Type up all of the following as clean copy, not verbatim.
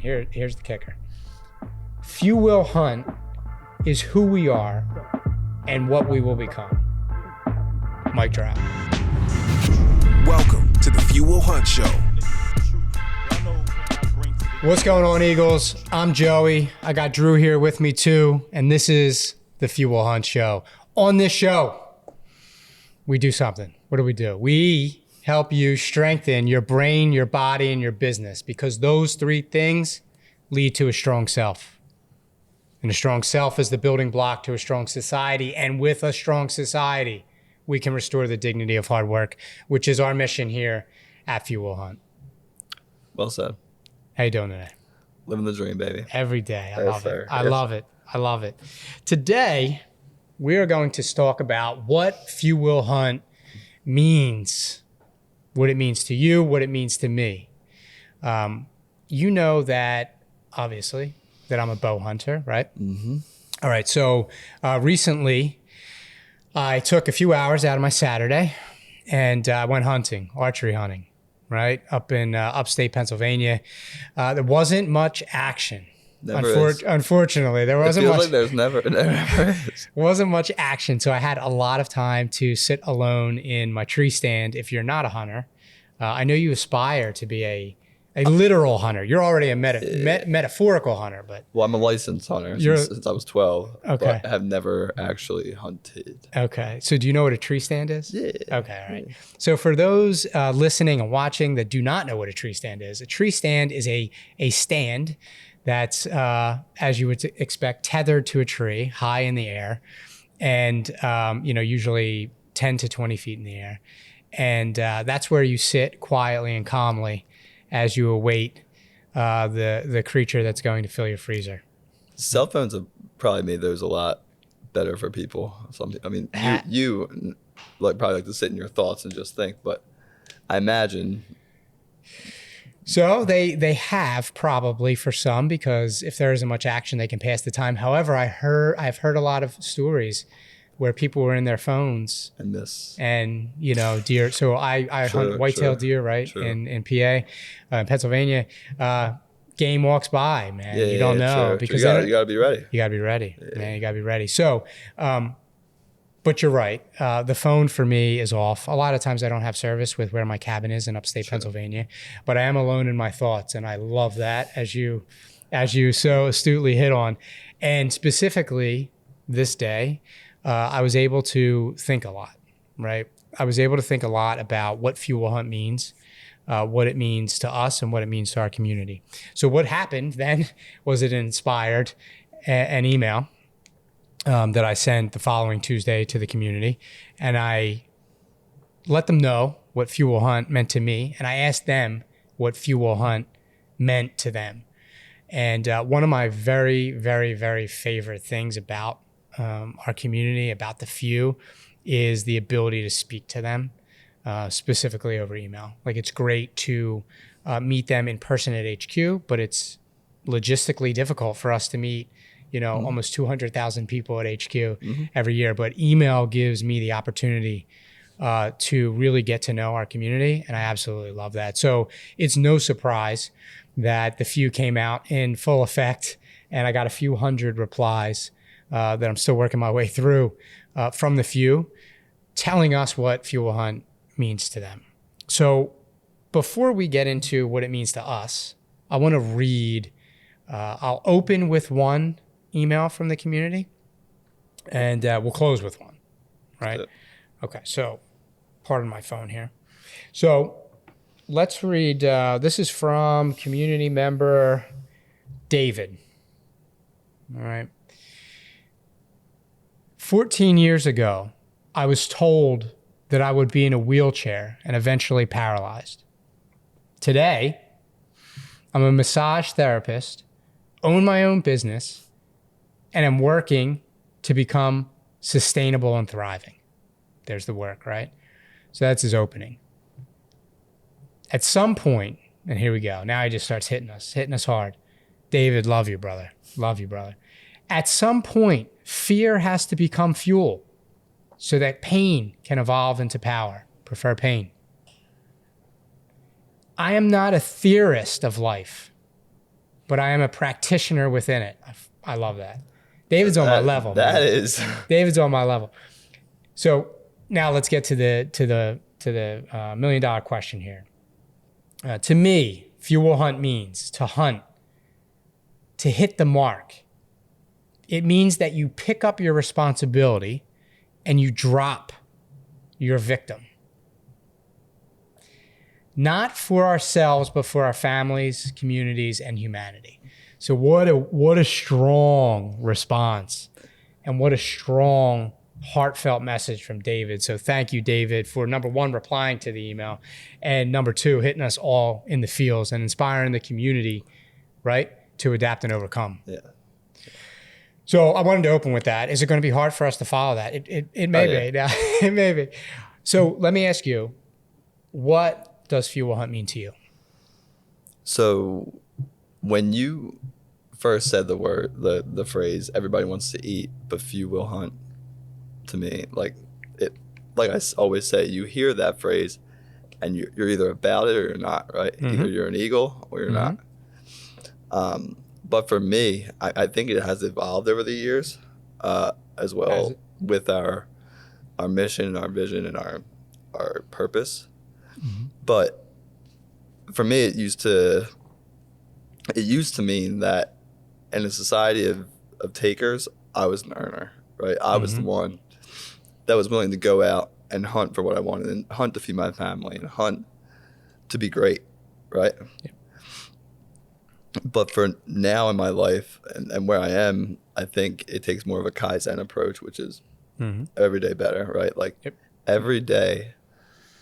Here's the kicker. Few will hunt is who we are and what we will become. Mic drop. Welcome to the Few Will Hunt Show. What's going on, Eagles? I'm Joey. I got Drew here with me too, and this is the Few Will Hunt Show. On this show, we do something. What do? We help you strengthen your brain, your body, and your business, because those three things lead to a strong self. And a strong self is the building block to a strong society. And with a strong society, we can restore the dignity of hard work, which is our mission here at Few Will Hunt. Well said. How you doing today? Living the dream, baby. Every day. I Yes, love sir. it. I Yes, love sir. it. I love it. Today, we are going to talk about what Few Will Hunt means, what it means to you, what it means to me. You know that, obviously, that I'm a bow hunter, right? Mm-hmm. All right. So recently, I took a few hours out of my Saturday and I went hunting, archery hunting, right? Up in upstate Pennsylvania. There wasn't much action. Unfortunately, there wasn't much. Like there never is. Wasn't much action, so I had a lot of time to sit alone in my tree stand. If you're not a hunter, I know you aspire to be a literal hunter. You're already a metaphorical hunter, but Well, I'm a licensed hunter since I was 12. Okay. But I have never actually hunted. okay. So do you know what a tree stand is? Yeah. Okay, all right. So for those listening and watching that do not know what a tree stand is a stand that's, as you would expect, tethered to a tree high in the air, and usually 10 to 20 feet in the air. And that's where you sit quietly and calmly as you await the creature that's going to fill your freezer. Cell phones have probably made those a lot better for people. You probably like to sit in your thoughts and just think, but I imagine. So they have probably for some, because if there isn't much action, they can pass the time. However, I've heard a lot of stories where people were in their phones and miss. And deer. So I hunt white-tailed deer, right? True. In PA, in Pennsylvania. Game walks by, man. You don't know, because you gotta be ready. You gotta be ready, man. You gotta be ready. So, but you're right. The phone for me is off. A lot of times I don't have service with where my cabin is in upstate Pennsylvania, but I am alone in my thoughts, and I love that, as you so astutely hit on. And specifically this day, I was able to think a lot, right? I was able to think a lot about what Few Will Hunt means, what it means to us, and what it means to our community. So what happened then was it inspired an email that I sent the following Tuesday to the community, and I let them know what Few Will Hunt meant to me, and I asked them what Few Will Hunt meant to them. And one of my very, very, very favorite things about our community, about the few, is the ability to speak to them, specifically over email. Like, it's great to meet them in person at HQ, but it's logistically difficult for us to meet almost 200,000 people at HQ every year. But email gives me the opportunity to really get to know our community, and I absolutely love that. So it's no surprise that the few came out in full effect, and I got a few hundred replies that I'm still working my way through from the few, telling us what Few Will Hunt means to them. So before we get into what it means to us, I want to read, I'll open with one email from the community, and we'll close with one, right? Okay, so pardon my phone here. So let's read, this is from community member David. All right. 14 years ago, I was told that I would be in a wheelchair and eventually paralyzed. Today, I'm a massage therapist, own my own business, and I'm working to become sustainable and thriving. There's the work, right? So that's his opening. At some point, and here we go. Now he just starts hitting us hard. David, love you, brother. Love you, brother. At some point, fear has to become fuel so that pain can evolve into power. Prefer pain. I am not a theorist of life. but I am a practitioner within it. I love that. David's on my level. That is. David's on my level. So now let's get to the $1 million question here. To me, fuel hunt means to hunt, to hit the mark. It means that you pick up your responsibility and you drop your victim. Not for ourselves, but for our families, communities, and humanity. So what a strong response, and what a strong, heartfelt message from David. So thank you, David, for number one, replying to the email, and number two, hitting us all in the feels and inspiring the community, right, to adapt and overcome. Yeah. So I wanted to open with that. Is it going to be hard for us to follow that? It may be. Yeah. It may be. So let me ask you, what does fuel hunt mean to you? So when you first said the phrase, everybody wants to eat, but few will hunt, to me, like I always say, you hear that phrase and you're either about it or you're not, right? Mm-hmm. Either you're an eagle or you're not. But for me, I think it has evolved over the years as well with our mission, our vision, and our purpose. Mm-hmm. But for me, it used to mean that in a society of takers, I was an earner, right? I was the one that was willing to go out and hunt for what I wanted, and hunt to feed my family, and hunt to be great, right? Yeah. But for now in my life and where I am, I think it takes more of a Kaizen approach, which is every day better, right? Like every day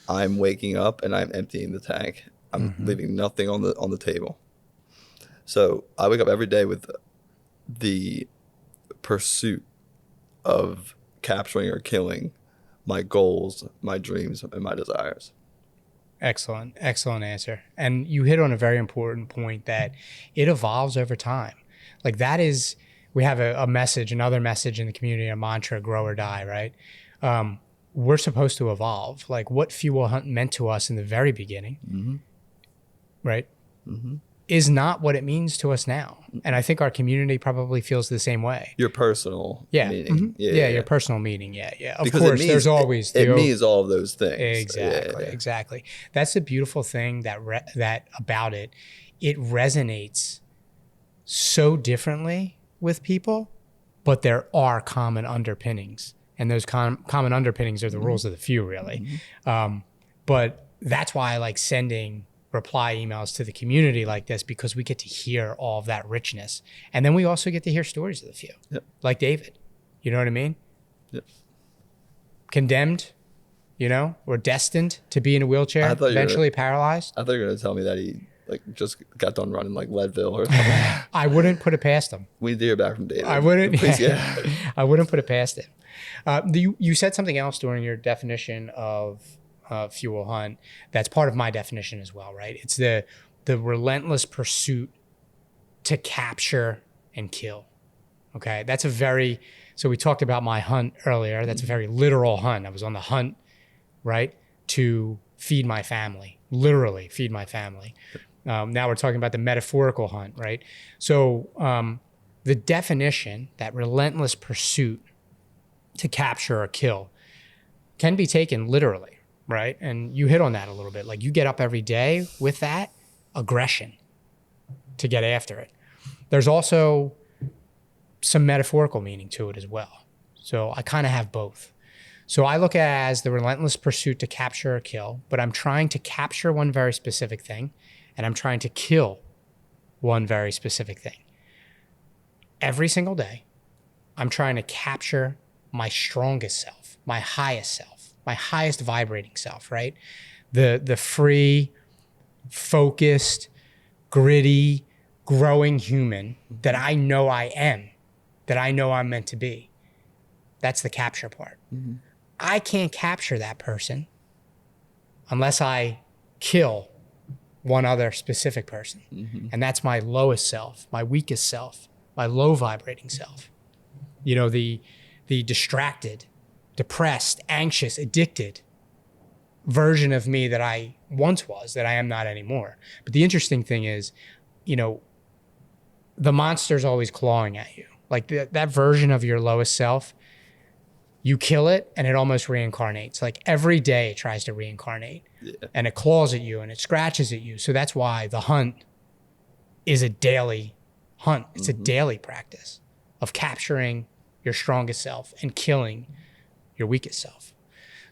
I'm waking up and I'm emptying the tank. I'm leaving nothing on the table. So I wake up every day with the pursuit of capturing or killing my goals, my dreams, and my desires. Excellent answer. And you hit on a very important point that it evolves over time. Like that is, we have a message, another message in the community, a mantra, grow or die, right? We're supposed to evolve. Like what fuel hunt meant to us in the very beginning, right? Is not what it means to us now. And I think our community probably feels the same way. Your personal meaning. Yeah, your personal meaning. Yeah. Of because course, there's always... It means all of those things. Exactly. That's the beautiful thing that about it. It resonates so differently with people, but there are common underpinnings. And those common underpinnings are the rules of the few, really. But that's why I like sending reply emails to the community like this, because we get to hear all of that richness. And then we also get to hear stories of the few, like David. You know what I mean? Yep. Condemned, or destined to be in a wheelchair, eventually paralyzed. I thought you were going to tell me that he just got done running like Leadville or something. I wouldn't put it past him. We need to hear back from David. I wouldn't. I wouldn't put it past him. You said something else during your definition of fuel hunt that's part of my definition as well, right? It's the relentless pursuit to capture and kill. Okay, so we talked about my hunt earlier. That's a very literal hunt. I was on the hunt, right, to feed my family, literally feed my family. Now we're talking about the metaphorical hunt, right? So the definition, that relentless pursuit to capture or kill, can be taken literally. Right. And you hit on that a little bit. Like you get up every day with that aggression to get after it. There's also some metaphorical meaning to it as well. So I kind of have both. So I look at it as the relentless pursuit to capture or kill, but I'm trying to capture one very specific thing, and I'm trying to kill one very specific thing. Every single day, I'm trying to capture my strongest self, my highest self. My highest vibrating self, right? The free, focused, gritty, growing human that I know I am, that I know I'm meant to be. That's the capture part. I can't capture that person unless I kill one other specific person. And that's my lowest self, my weakest self, my low vibrating self. The distracted, depressed, anxious, addicted version of me that I once was, that I am not anymore. But the interesting thing is, the monster's always clawing at you. Like that version of your lowest self, you kill it and it almost reincarnates. Like every day it tries to reincarnate and it claws at you and it scratches at you. So that's why the hunt is a daily hunt. It's a daily practice of capturing your strongest self and killing your weakest self.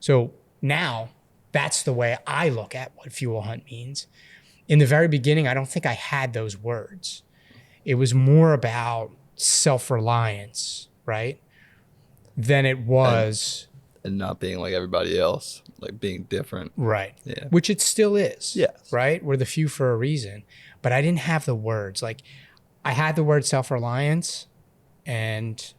So now that's the way I look at what fuel hunt means. In the very beginning, I don't think I had those words. It was more about self-reliance, right? Than it was. And not being like everybody else, like being different. Right. Yeah. Which it still is. Yes. Right? We're the few for a reason. But I didn't have the words. Like I had the word self-reliance and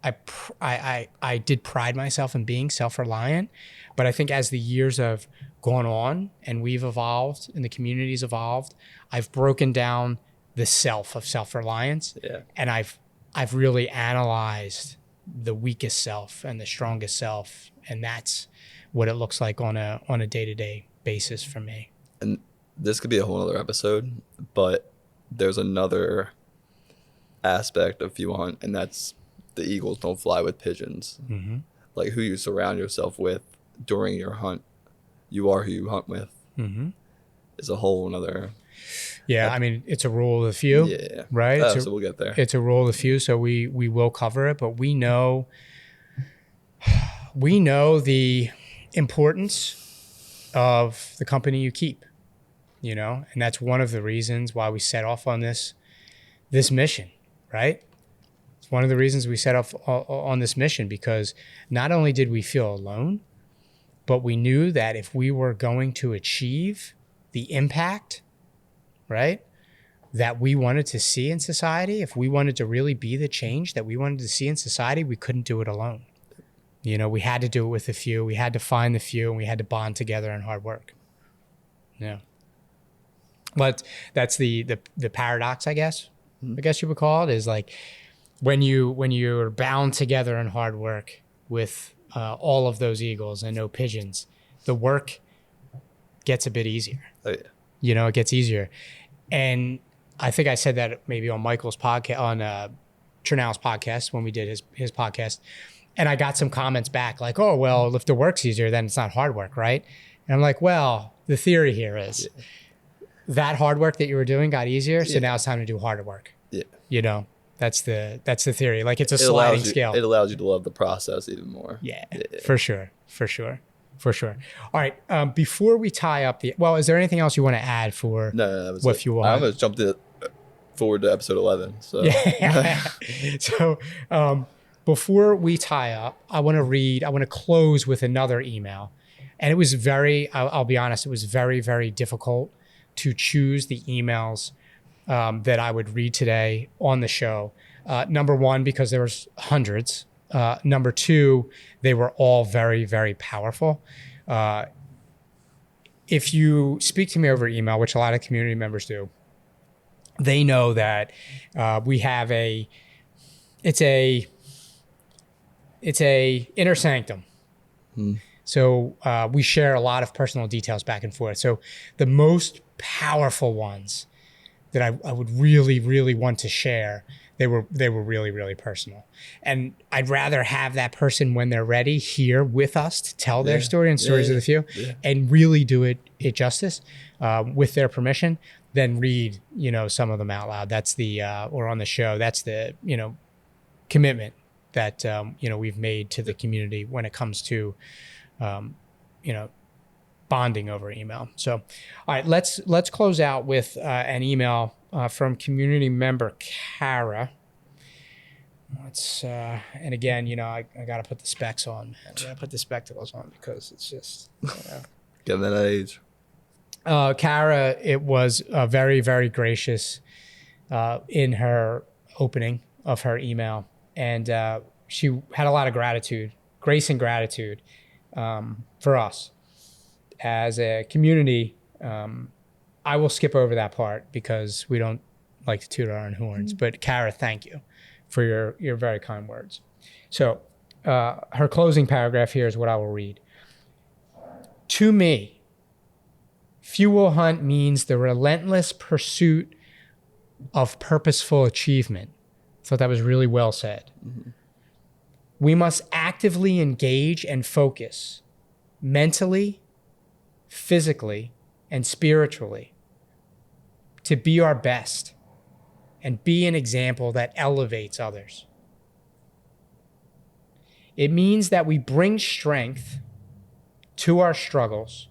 I did pride myself in being self-reliant. But I think as the years have gone on and we've evolved and the community's evolved, I've broken down the self of self-reliance. Yeah. And I've really analyzed the weakest self and the strongest self. And that's what it looks like on a day-to-day basis for me. And this could be a whole other episode, but there's another aspect of fuel hunt, and that's the eagles don't fly with pigeons. Mm-hmm. Like who you surround yourself with during your hunt, you are who you hunt with. Mm-hmm. Is a whole nother. Yeah, I mean, it's a rule of the few, Yeah. right? So we'll get there. It's a rule of the few, so we will cover it, but we know the importance of the company you keep, you know, and that's one of the reasons why we set off on this mission, right? It's one of the reasons we set off on this mission, because not only did we feel alone, but we knew that if we were going to achieve the impact, right, that we wanted to see in society, if we wanted to really be the change that we wanted to see in society, we couldn't do it alone. You know, we had to do it with the few. We had to find the few, and we had to bond together in hard work. Yeah. But that's the paradox, I guess. I guess you would call it, is like when you're bound together in hard work with all of those eagles and no pigeons, the work gets a bit easier. Oh, yeah. You know, it gets easier. And I think I said that maybe on Michael's podcast, on Trinow's podcast, when we did his podcast. And I got some comments back like, oh, well, if the work's easier, then it's not hard work, right? And I'm like, well, the theory here is that hard work that you were doing got easier, so now it's time to do harder work. Yeah. You know, that's the theory. Like it's a sliding scale. It allows you to love the process even more. Yeah. For sure. All right. Before we tie up is there anything else you want to add for No, that was what fuel hunt? I almost jumped forward to episode 11. So yeah. So before we tie up, I want to close with another email. And it was I'll be honest, it was very, very difficult to choose the emails that I would read today on the show. Number one, because there was hundreds. Number two, they were all very, very powerful. If you speak to me over email, which a lot of community members do, they know that we have it's a inner sanctum. So we share a lot of personal details back and forth. So the most powerful ones that I would really, really want to share, they were really, really personal. And I'd rather have that person, when they're ready, here with us to tell their story and stories of the few and really do it justice with their permission, than read, some of them out loud. That's or on the show, that's the, commitment that, we've made to the community when it comes to, bonding over email. So, all right, let's close out with an email from community member Kara. And again, I got to put the specs on, man. I got to put the spectacles on because it's just, getting that age. Kara, it was very, very gracious in her opening of her email. And she had a lot of grace and gratitude for us. As a community, I will skip over that part because we don't like to toot our own horns. But Kara, thank you for your very kind words. So her closing paragraph here is what I will read. To me, fuel hunt means the relentless pursuit of purposeful achievement. I thought that was really well said. Mm-hmm. We must actively engage and focus mentally, physically, and spiritually to be our best and be an example that elevates others. It means that we bring strength to our struggles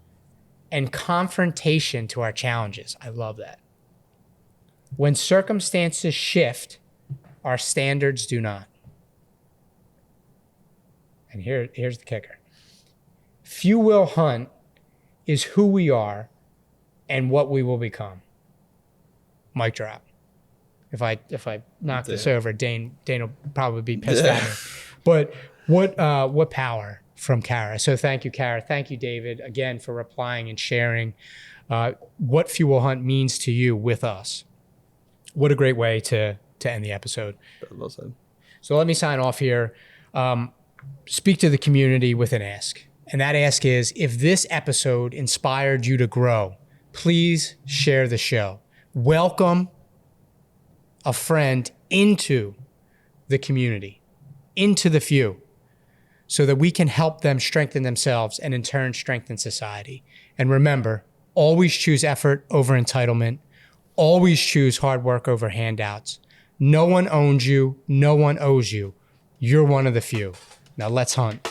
and confrontation to our challenges. I love that. When circumstances shift, our standards do not. And here's the kicker. Few will hunt is who we are and what we will become. Mic drop. If I knock this over, Dane will probably be pissed at me. But what power from Kara. So thank you, Kara. Thank you, David, again, for replying and sharing what Few Will Hunt means to you with us. What a great way to end the episode. Well said. So let me sign off here. Speak to the community with an ask. And that ask is, if this episode inspired you to grow, please share the show. Welcome a friend into the community, into the few, so that we can help them strengthen themselves and in turn strengthen society. And remember, always choose effort over entitlement. Always choose hard work over handouts. No one owns you. No one owes you. You're one of the few. Now let's hunt.